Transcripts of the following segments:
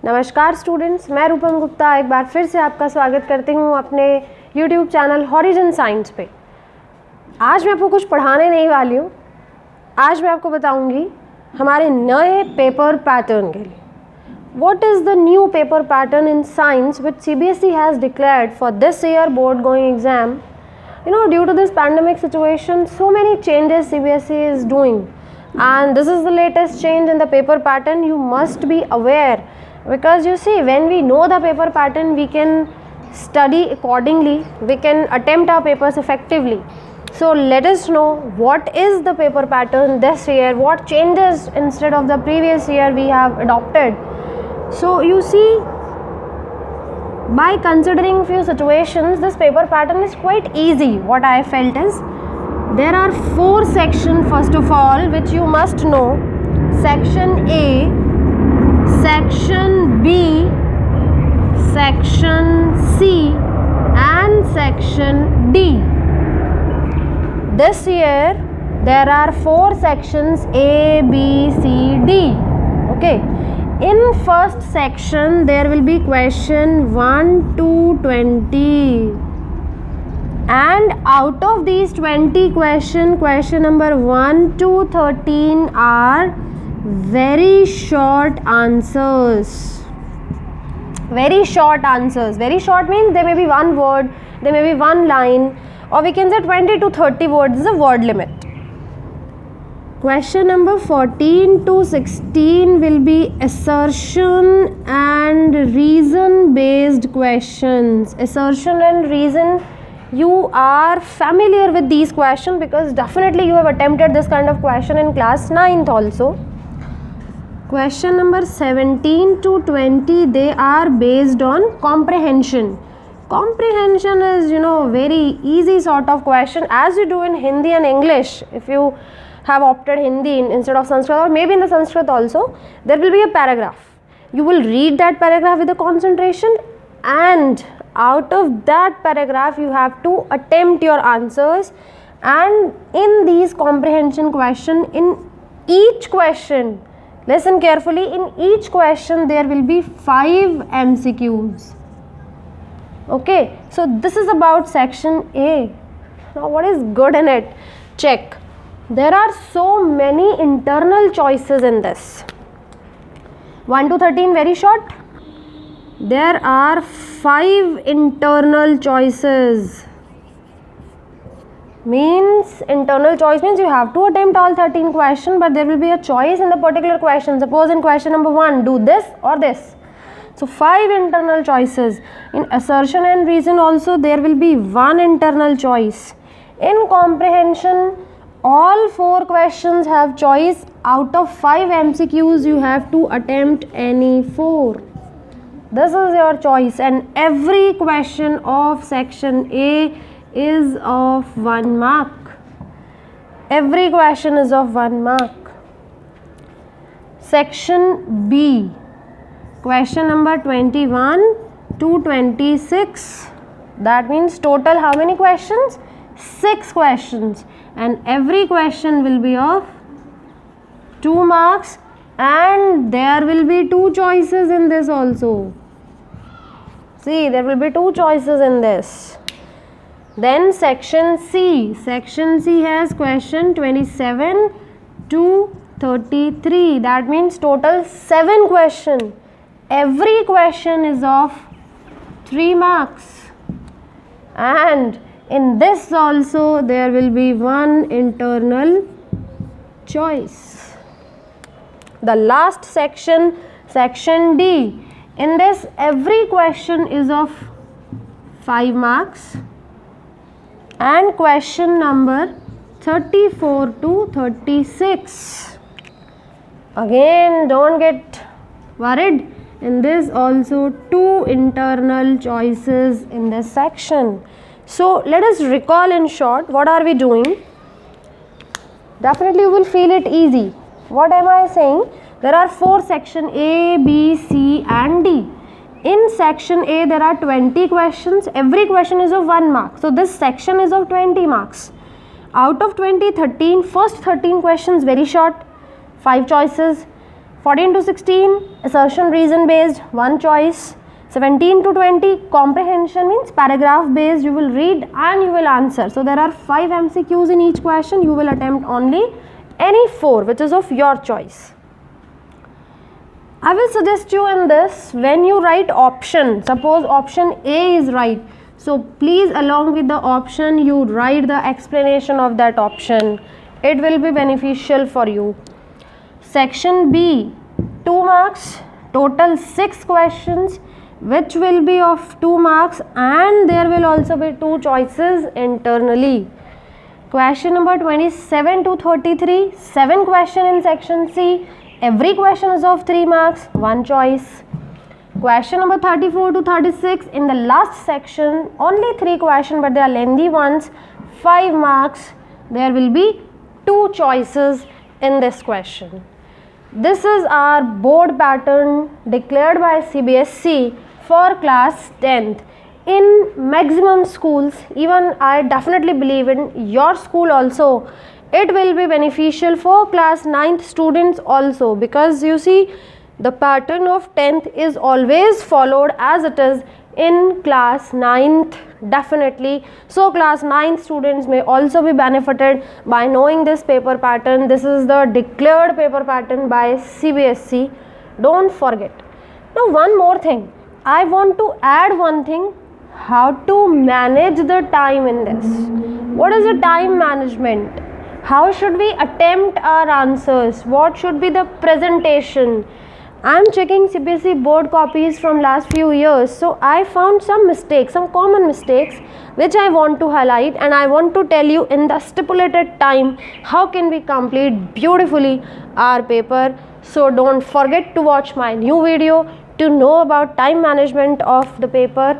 नमस्कार स्टूडेंट्स, मैं रूपम गुप्ता एक बार फिर से आपका स्वागत करती हूँ अपने YouTube चैनल हॉरिजन साइंस पे। आज मैं आपको कुछ पढ़ाने नहीं वाली हूँ। आज मैं आपको बताऊँगी हमारे नए पेपर पैटर्न के लिए। What is the new paper pattern in science which CBSE has declared for this year board going exam? Due to this pandemic situation, so many changes CBSE is doing, and this is the latest change in the paper pattern. You must be aware, because you see, when we know the paper pattern, we can study accordingly, we can attempt our papers effectively. So let us know what is the paper pattern this year, what changes instead of the previous year we have adopted. So you see, by considering few situations, this paper pattern is quite easy. What I felt is, there are 4 sections first of all which you must know. Section A, Section B, Section C and Section D. This year there are 4 sections A, B, C, D. Okay. In first section there will be question 1 to 20, and out of these 20 question number 1 to 13 are very short answers. Very short answers. Very short means there may be one word, there may be one line, or we can say 20 to 30 words is a word limit. Question number 14 to 16 will be assertion and reason based questions. Assertion and reason, you are familiar with these questions because definitely you have attempted this kind of question in class 9th also. Question number 17 to 20, they are based on comprehension. Comprehension is, very easy sort of question, as you do in Hindi and English. If you have opted Hindi instead of Sanskrit, or maybe in the Sanskrit also, there will be a paragraph. You will read that paragraph with a concentration, and out of that paragraph you have to attempt your answers. And in these comprehension question, in each question, listen carefully, in each question there will be 5 MCQs. Okay, so this is about section A. Now what is good in it? Check. There are so many internal choices in this. 1 to 13 very short. There are 5 internal choices. Means internal choice means you have to attempt all 13 questions, but there will be a choice in the particular question. Suppose in question number 1, do this or this. So 5 internal choices. In assertion and reason also there will be 1 internal choice. In comprehension, all 4 questions have choice. Out of 5 MCQs you have to attempt any 4. This is your choice, and every question of section A is of 1 mark. Every question is of 1 mark. Section B, question number 21 to 26. That means total how many questions? 6 questions, and every question will be of 2 marks, and there will be 2 choices in this also. See, there will be 2 choices in this. Then section C. Section C has question 27 to 33. That means total 7 questions. Every question is of 3 marks. And in this also there will be 1 internal choice. The last section, section D. In this every question is of 5 marks. And question number 34 to 36. Again, don't get worried. In this also 2 internal choices in this section. So let us recall in short, what are we doing? Definitely you will feel it easy. What am I saying? There are 4 sections A, B, C and D. In section A there are 20 questions. Every question is of 1 mark. So this section is of 20 marks. Out of 20, first 13 questions very short, 5 choices. 14 to 16, assertion reason based, one choice. 17 to 20, comprehension means paragraph based, you will read and you will answer. So there are 5 MCQs in each question, you will attempt only any 4 which is of your choice. I will suggest you in this, when you write option, suppose option A is right, so please along with the option you write the explanation of that option. It will be beneficial for you. Section B, 2 marks, total 6 questions which will be of 2 marks, and there will also be 2 choices internally. Question number 27 to 33, 7 questions in section C. Every question is of 3 marks, 1 choice. Question number 34 to 36, in the last section, only 3 questions but they are lengthy ones, 5 marks. There will be 2 choices in this question. This is our board pattern declared by CBSE for class 10th. In maximum schools, even I definitely believe in your school also, it will be beneficial for class 9th students also, because you see the pattern of 10th is always followed as it is in class 9th definitely. So class 9th students may also be benefited by knowing this paper pattern. This is the declared paper pattern by CBSE. Don't forget. Now one more thing, I want to add one thing, how to manage the time in this. What is the time management? How should we attempt our answers? What should be the presentation? I am checking CBSE board copies from last few years, so I found some mistakes, some common mistakes which I want to highlight, and I want to tell you in the stipulated time how can we complete beautifully our paper. So don't forget to watch my new video to know about time management of the paper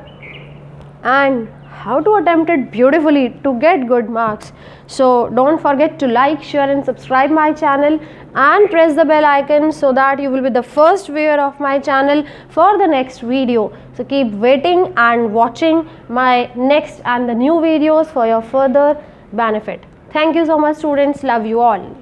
and how to attempt it beautifully to get good marks. So don't forget to like, share and subscribe my channel and press the bell icon so that you will be the first viewer of my channel for the next video. So keep waiting and watching my next and the new videos for your further benefit. Thank you so much students. Love you all.